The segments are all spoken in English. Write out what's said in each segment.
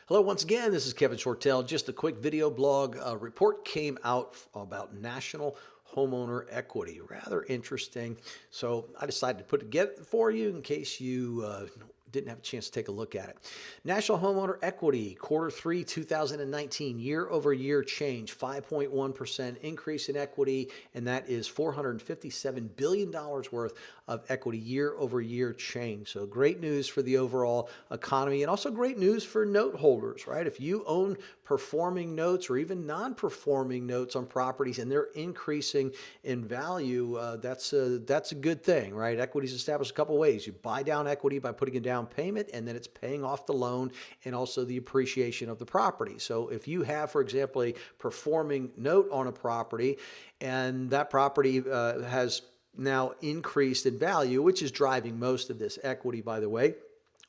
Hello, once again, this is Kevin Shortle. Just a quick video blog. A report came out about national homeowner equity. Rather interesting. So I decided to put it together for you in case you didn't have a chance to take a look at it. National homeowner equity, quarter three 2019, year over year change, 5.1% increase in equity, and that is $457 billion worth of equity year over year change. So great news for the overall economy, and also great news for note holders, right? If you own performing notes or even non-performing notes on properties and they're increasing in value, that's a good thing, right? Equity is established a couple ways. You buy down equity by putting a down payment, and then it's paying off the loan and also the appreciation of the property. So if you have, for example, a performing note on a property and that property has now increased in value, which is driving most of this equity, by the way,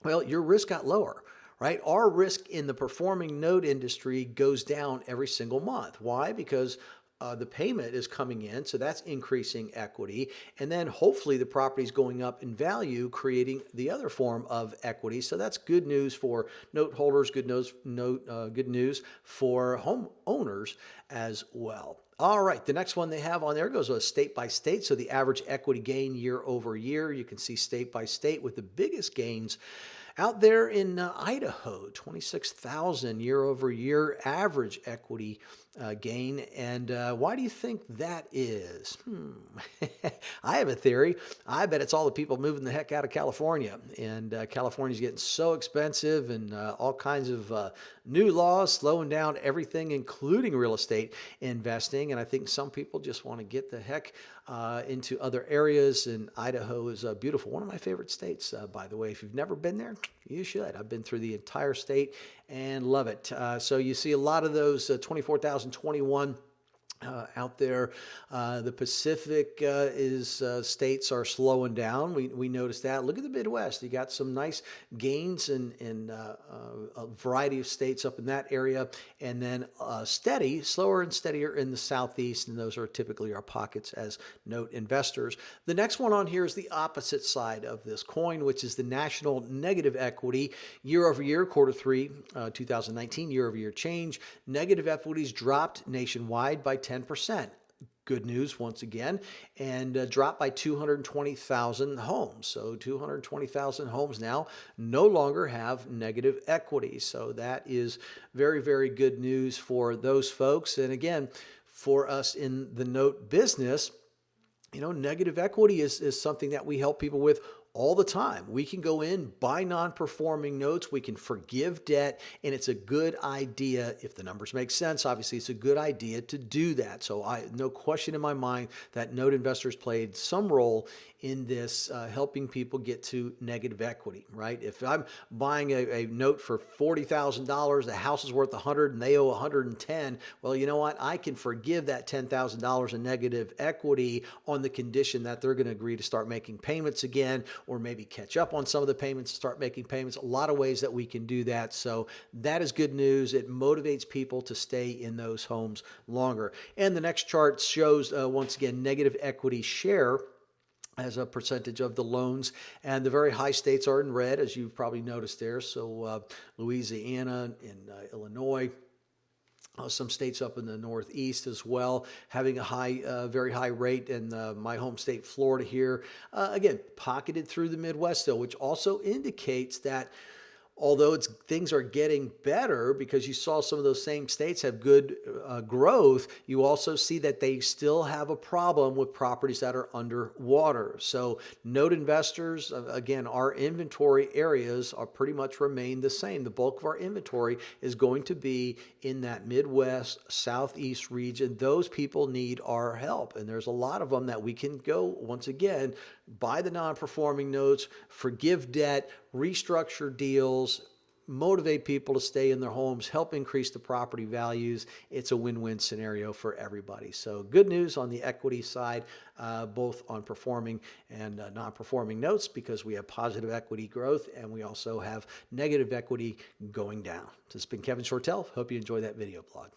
well, your risk got lower. Right? Our risk in the performing note industry goes down every single month. Why? Because the payment is coming in, so that's increasing equity. And then hopefully the property is going up in value, creating the other form of equity. So that's good news for note holders, good news for homeowners as well. All right, the next one they have on there goes state by state. So the average equity gain year over year, you can see state by state with the biggest gains out there in Idaho, 26,000 year over year average equity gain. And why do you think that is? I have a theory. I bet it's all the people moving the heck out of California. And California's getting so expensive, and all kinds of new laws slowing down everything, including real estate investing. And I think some people just want to get the heck into other areas. And Idaho is beautiful. One of my favorite states, by the way. If you've never been there, you should. I've been through the entire state and love it. So you see a lot of those 24,021 out there. The Pacific states are slowing down. We noticed that. Look at the Midwest. You got some nice gains in a variety of states up in that area, and then slower and steadier in the Southeast, and those are typically our pockets as note investors. The next one on here is the opposite side of this coin, which is the national negative equity year over year, quarter three 2019, year over year change. Negative equities dropped nationwide by 10%. Good news once again, and dropped by 220,000 homes. So 220,000 homes now no longer have negative equity. So that is very, very good news for those folks. And again, for us in the note business, you know, negative equity is something that we help people with all the time. We can go in, buy non-performing notes, we can forgive debt, and it's a good idea, if the numbers make sense, obviously it's a good idea to do that. So no question in my mind that note investors played some role in this, helping people get to negative equity, right? If I'm buying a note for $40,000, the house is worth $100 and they owe $110, well, you know what? I can forgive that $10,000 in negative equity on the condition that they're going to agree to start making payments again, or maybe catch up on some of the payments, start making payments. A lot of ways that we can do that. So that is good news. It motivates people to stay in those homes longer. And the next chart shows, once again, negative equity share as a percentage of the loans. And the very high states are in red, as you've probably noticed there. So Louisiana and Illinois, some states up in the Northeast as well, having a very high rate, and my home state, Florida here, again, pocketed through the Midwest though, which also indicates that although things are getting better, because you saw some of those same states have good growth, you also see that they still have a problem with properties that are underwater. So note investors, again, our inventory areas are pretty much remain the same. The bulk of our inventory is going to be in that Midwest, Southeast region. Those people need our help, and there's a lot of them that we can go, once again, buy the non-performing notes, forgive debt, restructure deals, motivate people to stay in their homes, help increase the property values. It's a win-win scenario for everybody. So good news on the equity side, both on performing and non-performing notes, because we have positive equity growth and we also have negative equity going down. This has been Kevin Shortle. Hope you enjoyed that video blog.